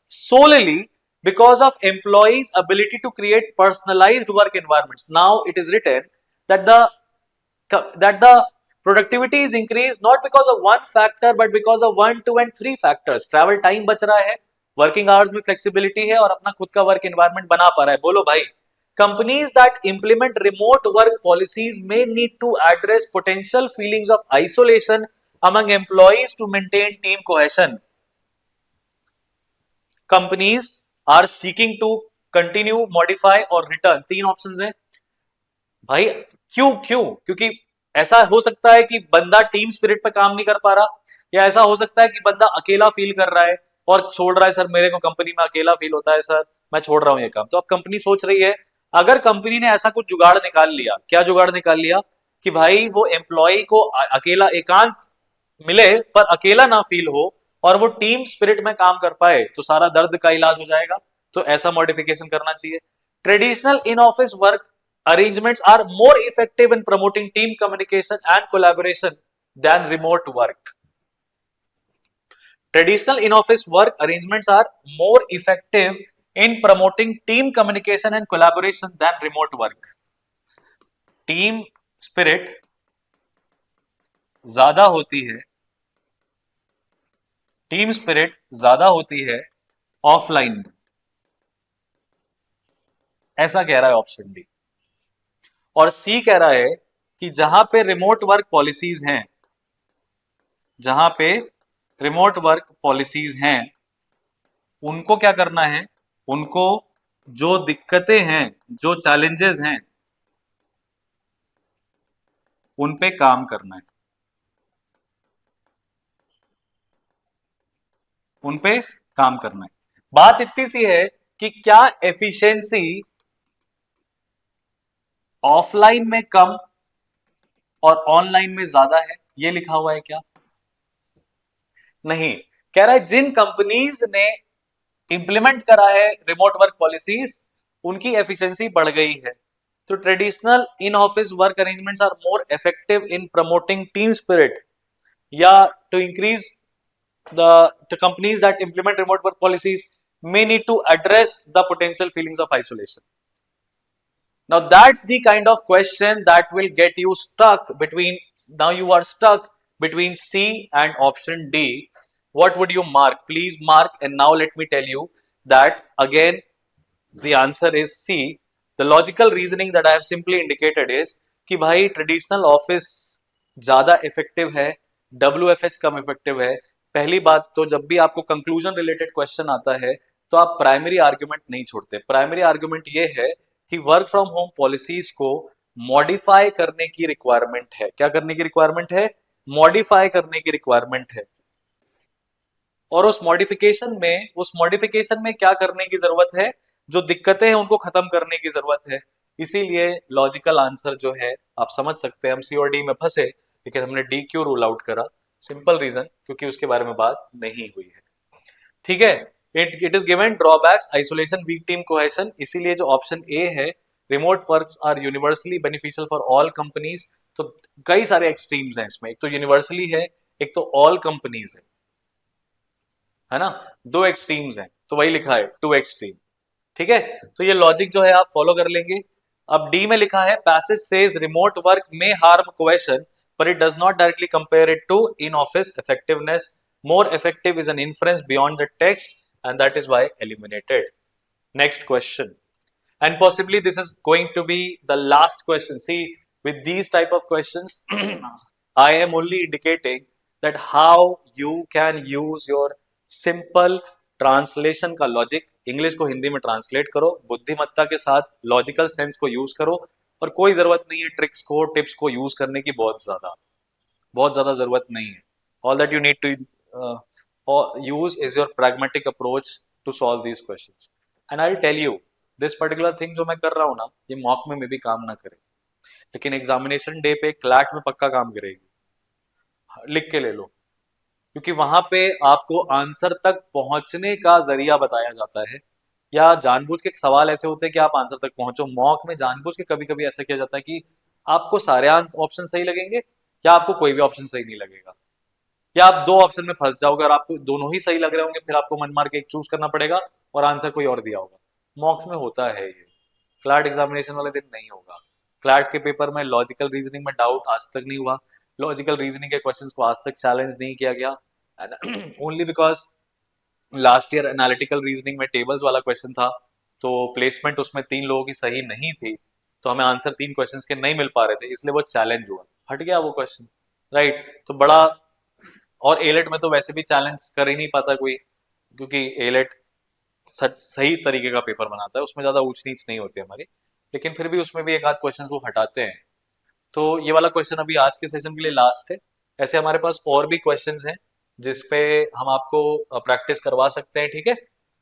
solely because of employees' ability to create personalized work environments. Now, it is written that the productivity is increased not because of one factor but because of 1, 2 and 3 factors. Travel time बच रहा है, working hours में flexibility है और अपना खुद का work environment बना पा रहा है. बोलो भाई, companies that implement remote work policies may need to address potential feelings of isolation among employees to maintain team cohesion. Companies are seeking to continue, modify और return. 3 ऑप्शंस हैं भाई. क्यों क्यों? क्योंकि ऐसा हो सकता है कि बंदा टीम स्पिरिट पे काम नहीं कर पा रहा, या ऐसा हो सकता है कि बंदा अकेला फील कर रहा है और छोड़ रहा है, सर मेरे को कंपनी में अकेला फील होता है सर, मैं छोड़ रहा हूं ये काम. तो अब कंपनी सोच रही है, अगर कंपनी ने ऐसा कुछ जुगाड़ निकाल लिया, क्या जुगाड़ निकाल लिया कि भाई वो एम्प्लॉय को अकेला एकांत मिले पर अकेला ना फील हो और वो टीम स्पिरिट में काम कर पाए, तो सारा दर्द का इलाज हो जाएगा. तो ऐसा मॉडिफिकेशन करना चाहिए. Traditional in office work arrangements are more effective in promoting team communication and collaboration than remote work. Traditional in-office work arrangements are more effective in promoting team communication and collaboration than remote work. Team spirit ज्यादा होती है, team spirit ज्यादा होती है offline में, ऐसा कह रहा है ऑप्शन डी. और सी कह रहा है कि जहां पे रिमोट वर्क पॉलिसीज हैं, जहां पे रिमोट वर्क पॉलिसीज हैं, उनको क्या करना है, उनको जो दिक्कतें हैं, जो चैलेंजेस हैं, उन पे काम करना है, उन पे काम करना है. बात इतनी सी है कि क्या एफिशिएंसी ऑफलाइन में कम और ऑनलाइन में ज्यादा है, ये लिखा हुआ है क्या? नहीं. कह रहा है जिन कंपनीज ने इंप्लीमेंट करा है रिमोट वर्क पॉलिसीज, उनकी एफिशिएंसी बढ़ गई है. तो traditional in office work arrangements are more effective in promoting team spirit, या to increase the companies that implement remote work policies may need to address the potential feelings of isolation. Now that's the kind of question that will get you stuck between, now you are stuck between C and option D. What would you mark? Please mark. And now let me tell you that again the answer is C. The logical reasoning that I have simply indicated is कि भाई traditional office ज्यादा effective है, WFH कम effective है. पहली बात तो जब भी आपको कंक्लूजन रिलेटेड क्वेश्चन आता है तो आप प्राइमरी आर्ग्यूमेंट नहीं छोड़ते. प्राइमरी आर्ग्यूमेंट ये है कि वर्क फ्रॉम होम पॉलिसीज को मॉडिफाई करने की रिक्वायरमेंट है. क्या करने की रिक्वायरमेंट है? मॉडिफाई करने की रिक्वायरमेंट है. और उस मॉडिफिकेशन में क्या करने की जरूरत है? जो दिक्कतें हैं उनको खत्म करने की जरूरत है. इसीलिए लॉजिकल आंसर जो है आप समझ सकते हैं, हम सी और डी में फंसे लेकिन हमने डी क्यों रूल आउट करा? सिंपल रीजन, क्योंकि उसके बारे में बात नहीं हुई है. ठीक है. It is given drawbacks, isolation, weak team cohesion. इसीलिए जो ऑप्शन ए है, remote works are universally beneficial for all companies. तो कई सारे एक्सट्रीम्स हैं इसमें. एक तो यूनिवर्सली है, एक तो ऑल कंपनीज है ना. दो एक्सट्रीम्स हैं, तो वही लिखा है टू एक्सट्रीम. ठीक है. तो ये लॉजिक जो है आप फॉलो कर लेंगे. अब डी में लिखा है पैसेज सेज रिमोट वर्क में harm cohesion but it does not directly compare it to in-office effectiveness. More effective is an inference beyond the text, and that is why eliminated. Next question, and possibly this is going to be the last question. See, with these type of questions, I am only indicating that how you can use your simple translation का logic, English को हिंदी में translate करो, बुद्धिमत्ता के साथ logical sense को use करो, और कोई जरूरत नहीं है ट्रिक्स को टिप्स को यूज करने की, बहुत ज्यादा जरूरत नहीं है. All that you need to use is your pragmatic approach to solve these questions. And I tell you, this particular thing जो मैं कर रहा हूँ ना, ये मॉक में भी काम ना करे, लेकिन एग्जामिनेशन डे पे क्लैट में पक्का काम करेगी. लिख के ले लो, क्योंकि वहां पे आपको आंसर तक पहुंचने का जरिया बताया जाता है, या जानबूझ के सवाल ऐसे होते हैं कि आप आंसर तक पहुंचो. मॉक में जानबूझ के कभी कभी ऐसा किया जाता है कि आपको सारे ऑप्शन सही लगेंगे, या आपको कोई भी ऑप्शन सही नहीं लगेगा, या आप दो ऑप्शन में फंस जाओगे और आपको दोनों ही सही लग रहे होंगे, फिर आपको मन मार के एक चूज करना पड़ेगा और आंसर कोई और दिया होगा. मॉक्स में होता है ये, क्लैट एग्जामिनेशन वाले दिन नहीं होगा. क्लैट के पेपर में लॉजिकल रीजनिंग में डाउट आज तक नहीं हुआ, लॉजिकल रीजनिंग के क्वेश्चंस को आज तक चैलेंज नहीं किया गया, only because last year analytical reasoning में टेबल्स वाला क्वेश्चन था, तो प्लेसमेंट उसमें 3 लोगों की सही नहीं थी, तो हमें आंसर 3 क्वेश्चंस के नहीं मिल पा रहे थे, इसलिए वो चैलेंज हुआ, हट गया वो क्वेश्चन. राइट, तो बड़ा, और एलेट में तो वैसे भी चैलेंज कर ही नहीं पाता कोई, क्योंकि एलेट सही तरीके का पेपर बनाता है, उसमें ज्यादा ऊंच नीच नहीं होती हमारी, लेकिन फिर भी उसमें भी एक आध क्वेश्चन वो हटाते हैं. तो ये वाला क्वेश्चन अभी आज के सेशन के लिए लास्ट है. ऐसे हमारे पास और भी क्वेश्चंस हैं जिसपे हम आपको प्रैक्टिस करवा सकते हैं, ठीक है.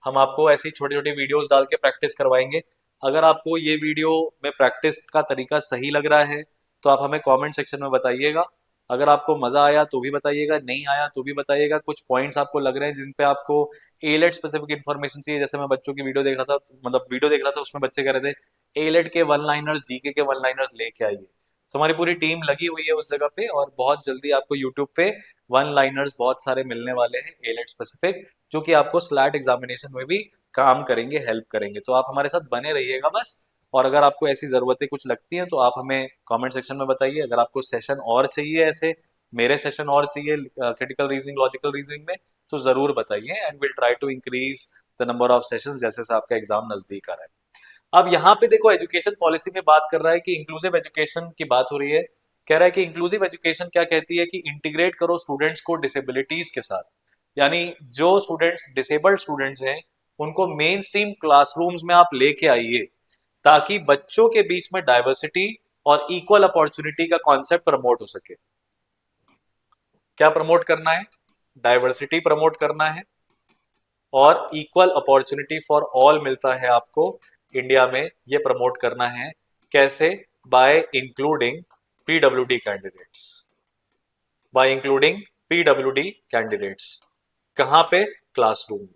हम आपको ऐसी छोटी छोटी वीडियोस डाल के प्रैक्टिस करवाएंगे. अगर आपको ये वीडियो में प्रैक्टिस का तरीका सही लग रहा है तो आप हमें कमेंट सेक्शन में बताइएगा. अगर आपको मजा आया तो भी बताइएगा, नहीं आया तो भी बताइएगा. कुछ पॉइंट्स आपको लग रहे हैं जिन पे आपको एलेट स्पेसिफिक इन्फॉर्मेशन चाहिए, जैसे मैं बच्चों की वीडियो देख रहा था, मतलब वीडियो देख रहा था, उसमें बच्चे कह रहे थे एलेट के वन लाइनर्स, जीके के वन लाइनर्स लेके आइए. तो हमारी पूरी टीम लगी हुई है उस जगह पे, और बहुत जल्दी आपको यूट्यूब पे वन लाइनर्स बहुत सारे मिलने वाले हैं एलेट स्पेसिफिक, जो कि आपको स्लैट एग्जामिनेशन में भी काम करेंगे, हेल्प करेंगे. तो आप हमारे साथ बने रहिएगा बस. और अगर आपको ऐसी जरूरतें कुछ लगती हैं तो आप हमें कमेंट सेक्शन में बताइए. अगर आपको सेशन और चाहिए, ऐसे मेरे सेशन और चाहिए क्रिटिकल रीजनिंग लॉजिकल रीजनिंग में, तो जरूर बताइए, and will try to increase the number of sessions जैसे जैसे आपका एग्जाम नजदीक आ रहा है. अब यहाँ पे देखो, एजुकेशन पॉलिसी में बात कर रहा है कि इंक्लूसिव एजुकेशन की बात हो रही है. कह रहा है कि इंक्लूसिव एजुकेशन क्या कहती है कि इंटीग्रेट करो स्टूडेंट्स को डिसेबिलिटीज के साथ, यानी जो स्टूडेंट्स डिसेबल्ड स्टूडेंट्स हैं उनको मेन स्ट्रीम क्लासरूम्स में आप लेके आइए, ताकि बच्चों के बीच में डाइवर्सिटी और इक्वल अपॉर्चुनिटी का कॉन्सेप्ट प्रमोट हो सके. क्या प्रमोट करना है? डाइवर्सिटी प्रमोट करना है, और इक्वल अपॉर्चुनिटी फॉर ऑल मिलता है आपको इंडिया में, ये प्रमोट करना है. कैसे? Bye including PWD candidates, bye including PWD candidates. कहां पे? क्लासरूम में.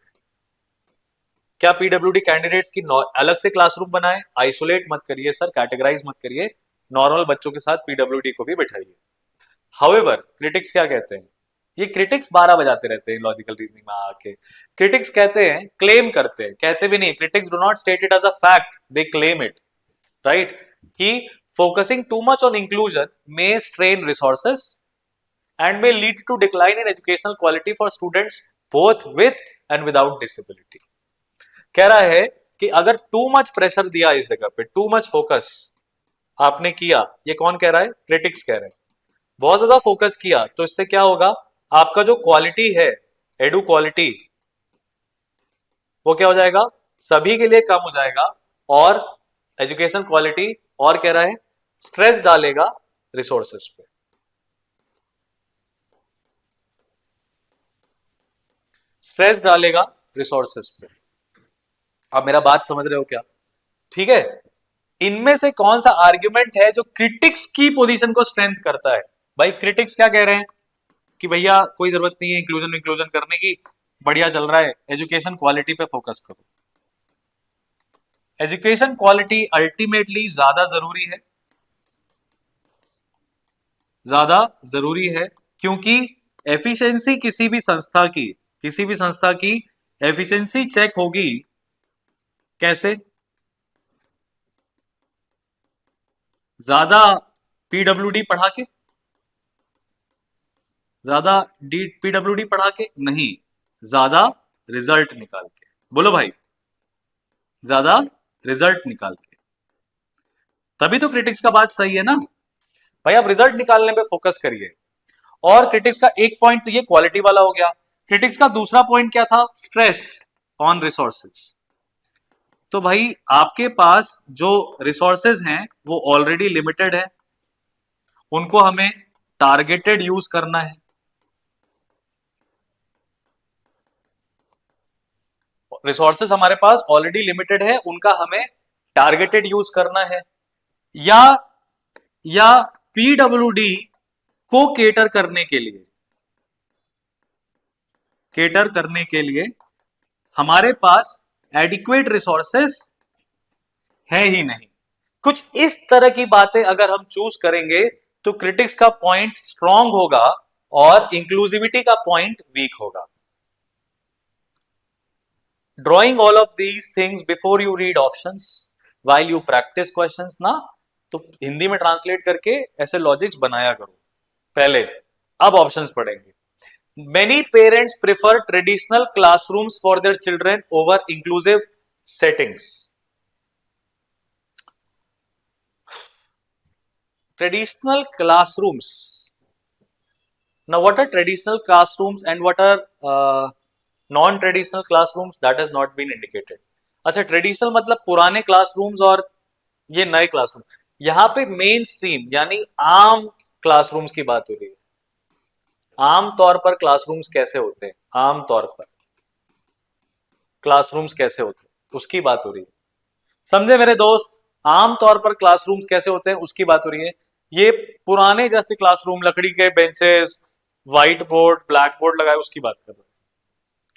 क्या पीडब्ल्यूडी कैंडिडेट्स की अलग से क्लासरूम बनाए? आइसोलेट मत करिए सर, कैटेगराइज मत करिए, नॉर्मल बच्चों के साथ पीडब्ल्यूडी को भी बिठाइए. हाउएवर क्रिटिक्स क्या कहते हैं? ये क्रिटिक्स 12 बजाते रहते हैं लॉजिकल रीजनिंग में आके. क्रिटिक्स कहते हैं, क्लेम करते हैं, कहते भी नहीं. Critics do not state it as a fact, they claim it. Right, कि focusing too much on inclusion may strain resources and may lead to decline in educational quality for students both with and without disability. कह रहा है कि अगर too much pressure दिया इस जगह पे, टू मच फोकस आपने किया, ये कौन कह रहा है? क्रिटिक्स कह रहे हैं. बहुत ज्यादा फोकस किया तो इससे क्या होगा? आपका जो क्वालिटी है, एडू क्वालिटी, वो क्या हो जाएगा? सभी के लिए कम हो जाएगा. और एजुकेशन क्वालिटी, और कह रहा है स्ट्रेस डालेगा रिसोर्सेस पे. स्ट्रेस डालेगा रिसोर्सेस पे. आप मेरा बात समझ रहे हो क्या? ठीक है. इनमें से कौन सा आर्ग्यूमेंट है जो क्रिटिक्स की पोजीशन को स्ट्रेंथ करता है? भाई क्रिटिक्स क्या कह रहे हैं कि भैया कोई जरूरत नहीं है इंक्लूजन इंक्लूजन करने की, बढ़िया चल रहा है, एजुकेशन क्वालिटी पे फोकस करो. एजुकेशन क्वालिटी अल्टीमेटली ज्यादा जरूरी है, ज्यादा जरूरी है, क्योंकि एफिशिएंसी किसी भी संस्था की एफिशिएंसी चेक होगी कैसे? ज्यादा पीडब्ल्यूडी पढ़ा के? ज्यादा पीडब्ल्यूडी पढ़ा के नहीं, ज्यादा रिजल्ट निकाल के. बोलो भाई, ज्यादा रिजल्ट निकाल के. तभी तो क्रिटिक्स का बात सही है ना भाई. आप रिजल्ट निकालने पे फोकस करिए. और क्रिटिक्स का एक पॉइंट तो ये क्वालिटी वाला हो गया। क्रिटिक्स का दूसरा पॉइंट क्या था? Stress on resources. तो भाई आपके पास जो रिसोर्सेज हैं वो ऑलरेडी लिमिटेड है, उनको हमें टारगेटेड यूज करना है। रिसोर्सेज हमारे पास ऑलरेडी लिमिटेड है, उनका हमें टारगेटेड यूज करना है। या या पीडब्ल्यूडी को केटर करने के लिए हमारे पास एडिक्वेट रिसोर्सेस है ही नहीं। कुछ इस तरह की बातें अगर हम चूज करेंगे तो क्रिटिक्स का पॉइंट स्ट्रांग होगा और इंक्लूसिविटी का पॉइंट वीक होगा। Drawing all of these things before you read options while you practice questions ना, तो हिंदी में ट्रांसलेट करके ऐसे लॉजिक्स बनाया करो पहले, अब ऑप्शंस पढ़ेंगे। Many parents prefer traditional classrooms for their children over inclusive settings. Traditional classrooms. Now, what are traditional classrooms and what are non-traditional classrooms? That has not been indicated. अच्छा, traditional मतलब पुराने classrooms और ये नए classroom. यहाँ पे main stream यानी आम क्लासरूम्स की बात हो रही है। आम तौर पर क्लासरूम्स कैसे होते हैं, आम तौर पर क्लासरूम्स कैसे होते हैं उसकी बात हो रही है। समझे मेरे दोस्त? आमतौर पर क्लासरूम्स कैसे होते हैं उसकी बात हो रही है। ये पुराने जैसे क्लासरूम, लकड़ी के benches, white board, black board लगाए, उसकी बात कर रहे हैं।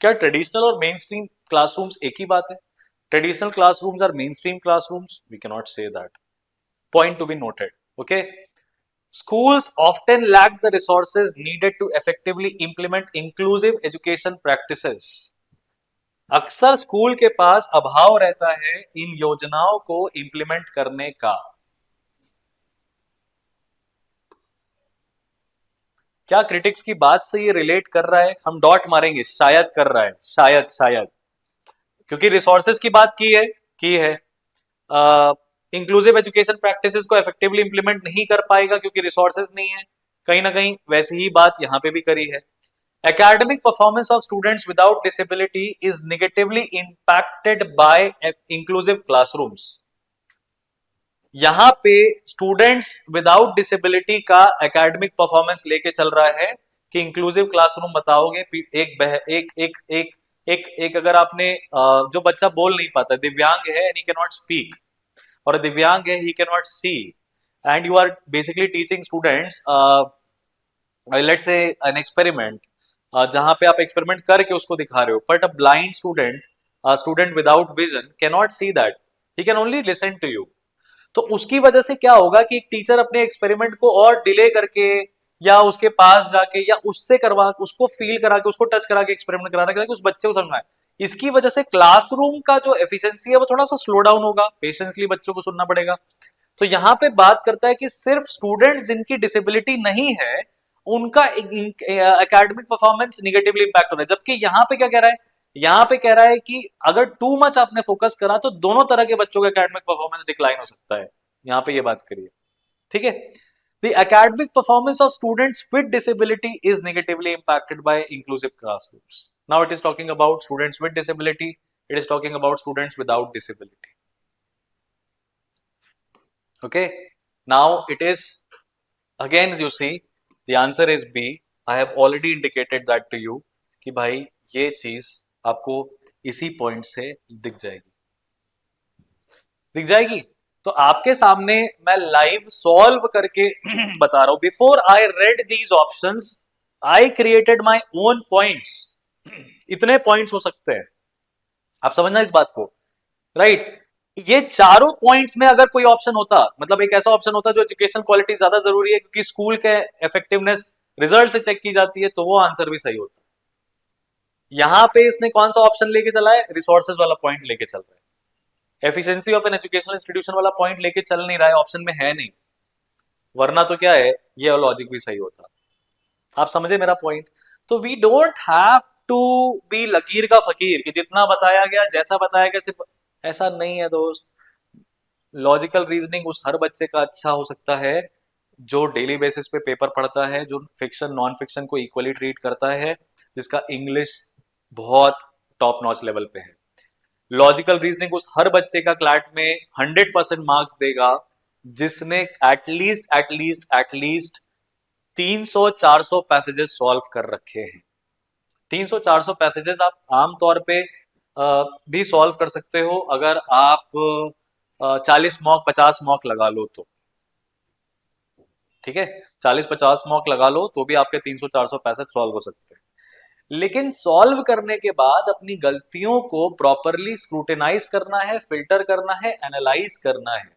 क्या ट्रेडिशनल और मेन स्ट्रीम क्लासरूम्स एक ही बात है? Traditional classrooms are mainstream classrooms? We can not say that. Point to be noted. Okay, schools often lack the resources needed to effectively implement inclusive education practices. अक्सर school के पास अभाव रहता है इन योजनाओं को इंप्लीमेंट करने का। क्या क्रिटिक्स की बात से ये रिलेट कर रहा है? हम डॉट मारेंगे, शायद कर रहा है, शायद शायद, क्योंकि रिसोर्सेज की बात की है। इंक्लूसिव एजुकेशन प्रैक्टिसेस को इफेक्टिवली इंप्लीमेंट नहीं कर पाएगा क्योंकि रिसोर्सेज नहीं है। कहीं ना कहीं वैसी ही बात यहां पे भी करी है। Academic performance of students without disability is negatively impacted by inclusive classrooms. यहां पे स्टूडेंट्स विदाउट डिसेबिलिटी का एकेडमिक परफॉर्मेंस लेके चल रहा है कि इंक्लूसिव क्लासरूम बताओगे। एक अगर आपने जो बच्चा बोल नहीं पाता, दिव्यांग है and he can not speak, और दिव्यांग है he can not see, and you are basically teaching students let's say an experiment, जहां पे आप एक्सपेरिमेंट करके उसको दिखा रहे हो, but a blind student without vision can not see that, he can only listen to you. तो उसकी वजह से क्या होगा कि एक टीचर अपने एक्सपेरिमेंट को और डिले करके या उसके पास जाके या उससे करवा, उसको फील करा के, उसको टच करा के एक्सपेरिमेंट कराना कि उस बच्चे को समझना है। इसकी वजह से क्लासरूम का जो एफिशिएंसी है वो थोड़ा सा स्लो डाउन होगा, पेशेंसली बच्चों को सुनना पड़ेगा। तो यहाँ पे बात करता है कि सिर्फ स्टूडेंट्स जिनकी डिसेबिलिटी नहीं है उनका एकेडमिक परफॉर्मेंस निगेटिवली इंपैक्ट हो रहा है। जबकि यहाँ पे क्या कह रहा है? यहाँ पे कह रहा है कि अगर टू मच आपने फोकस करा तो दोनों तरह के बच्चों का एकेडमिक परफॉर्मेंस डिक्लाइन हो सकता है। यहाँ पे ये बात करिए, ठीक है। The academic performance of students with disability is negatively impacted by inclusive classrooms. Now it is talking about students with disability. It is talking about students without disability. Okay. Now it is, again you see, the answer is B. I have already indicated that to you कि भाई ये चीज आपको इसी point से दिख जाएगी। तो आपके सामने मैं लाइव सॉल्व करके बता रहा हूं। Before I read these options I created my own points. इतने पॉइंट्स हो सकते हैं, आप समझना इस बात को, राइट। ये चारों पॉइंट्स में अगर कोई ऑप्शन होता, मतलब एक ऐसा ऑप्शन होता जो एजुकेशन क्वालिटी ज्यादा जरूरी है क्योंकि स्कूल के इफेक्टिवनेस रिजल्ट से चेक की जाती है, तो वो आंसर भी सही होता। यहां पे इसने कौन सा ऑप्शन लेके चला है? रिसोर्सेज वाला पॉइंट लेके चल रहा है। Efficiency of an educational institution वाला पॉइंट लेके चल नहीं रहा है, ऑप्शन में है नहीं, वरना तो क्या है, ये लॉजिक भी सही होता। आप समझे मेरा पॉइंट? तो we don't have to be लकीर का फकीर कि जितना बताया गया, जैसा बताया गया सिर्फ ऐसा नहीं है दोस्त। लॉजिकल रीजनिंग उस हर बच्चे का अच्छा हो सकता है जो डेली बेसिस पे पेपर पढ़ता है, जो फिक्शन नॉन फिक्शन को इक्वली ट्रीट करता है, जिसका इंग्लिश बहुत टॉप नॉच लेवल पे है। लॉजिकल रीजनिंग उस हर बच्चे का क्लैट में 100% मार्क्स देगा जिसने एटलीस्ट 300-400 पैसेजेस सॉल्व कर रखे हैं। 300-400 पैसेजेस आप आमतौर पे भी सॉल्व कर सकते हो अगर आप 40 मॉक 50 मॉक लगा लो तो, ठीक है। 40-50 मॉक लगा लो तो भी आपके 300-400 पैसेज सॉल्व हो सकते हैं। लेकिन सॉल्व करने के बाद अपनी गलतियों को प्रॉपरली स्क्रूटिनाइज करना है, फिल्टर करना है, एनालाइज करना है।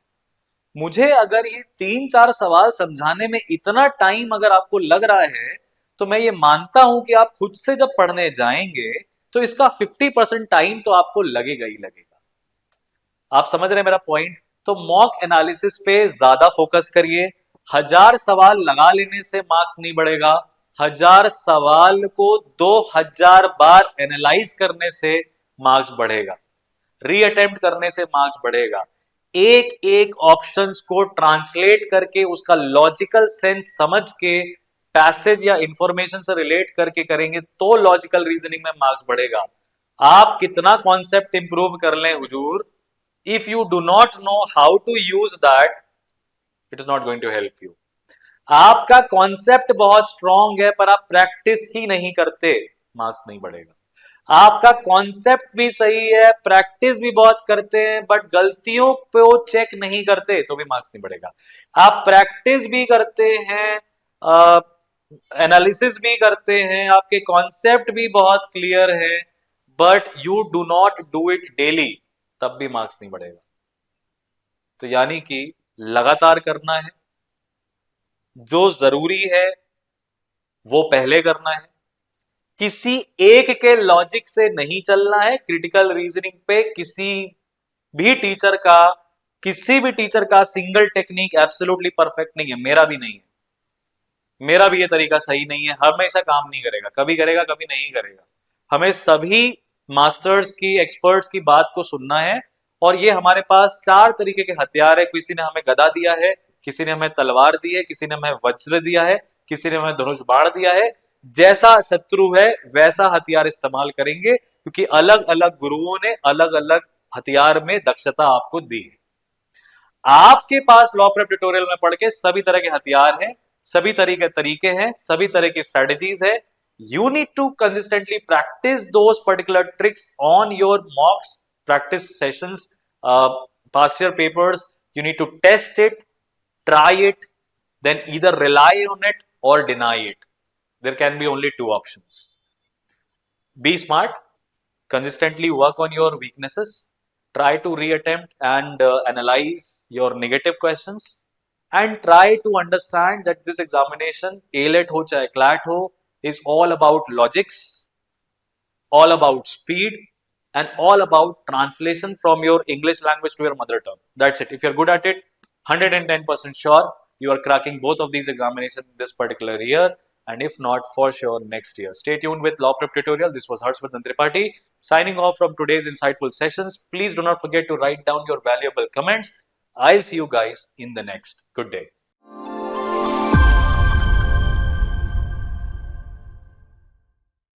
मुझे अगर ये 3-4 सवाल समझाने में इतना टाइम अगर आपको लग रहा है, तो मैं ये मानता हूं कि आप खुद से जब पढ़ने जाएंगे तो इसका 50% टाइम तो आपको लगेगा ही लगेगा। आप समझ रहे हैं मेरा पॉइंट? तो मॉक एनालिसिस पे ज्यादा फोकस करिए। 1000 सवाल लगा लेने से मार्क्स नहीं बढ़ेगा, 1000 सवाल को 2000 बार एनालाइज करने से मार्क्स बढ़ेगा, रीअटेम्प्ट करने से मार्क्स बढ़ेगा। एक एक ऑप्शंस को ट्रांसलेट करके उसका लॉजिकल सेंस समझ के पैसेज या इंफॉर्मेशन से रिलेट करके करेंगे तो लॉजिकल रीजनिंग में मार्क्स बढ़ेगा। आप कितना कॉन्सेप्ट इंप्रूव कर लें हुजूर, if you do not know how to use that, it is not going to help you. आपका कॉन्सेप्ट बहुत स्ट्रांग है पर आप प्रैक्टिस ही नहीं करते, मार्क्स नहीं बढ़ेगा। आपका कॉन्सेप्ट भी सही है, प्रैक्टिस भी बहुत करते हैं, बट गलतियों पे वो चेक नहीं करते तो भी मार्क्स नहीं बढ़ेगा। आप प्रैक्टिस भी करते हैं, एनालिसिस भी करते हैं, आपके कॉन्सेप्ट भी बहुत क्लियर है, but you do not do it daily, तब भी मार्क्स नहीं बढ़ेगा। तो यानी कि लगातार करना है, जो जरूरी है वो पहले करना है, किसी एक के लॉजिक से नहीं चलना है। क्रिटिकल रीजनिंग पे भी टीचर का किसी भी टीचर का सिंगल टेक्निक एब्सोल्युटली परफेक्ट नहीं है, मेरा भी नहीं है, मेरा भी ये तरीका सही नहीं है, हमेशा काम नहीं करेगा, कभी करेगा कभी नहीं करेगा। हमें सभी मास्टर्स की एक्सपर्ट्स की बात को सुनना है। और ये हमारे पास 4 तरीके के हथियार है, किसी ने हमें गदा दिया है, किसी ने हमें तलवार दी है, किसी ने हमें वज्र दिया है, किसी ने हमें धनुष बाण दिया है। जैसा शत्रु है वैसा हथियार इस्तेमाल करेंगे, क्योंकि अलग अलग गुरुओं ने अलग अलग हथियार में दक्षता आपको दी है। आपके पास लॉ प्रेप ट्यूटोरियल में पढ़ के सभी तरह के हथियार हैं, सभी तरीके हैं, सभी तरह की स्ट्रेटेजीज है। You need to consistently practice those particular tricks on your mocks practice sessions, past year papers. You need to test it, try it, then either rely on it or deny it. There can be only 2 options. Be smart, consistently work on your weaknesses, try to reattempt and analyze your negative questions, and try to understand that this examination, ALET ho chahe CLAT ho, is all about logics, all about speed, and all about translation from your English language to your mother tongue. That's it. If you're good at it, 110% sure you are cracking both of these examinations this particular year, and if not, for sure next year. Stay tuned with Law Prep Tutorial. This was Harshvardhan Tripathi signing off from today's insightful sessions. Please do not forget to write down your valuable comments. I'll see you guys in the next. Good day.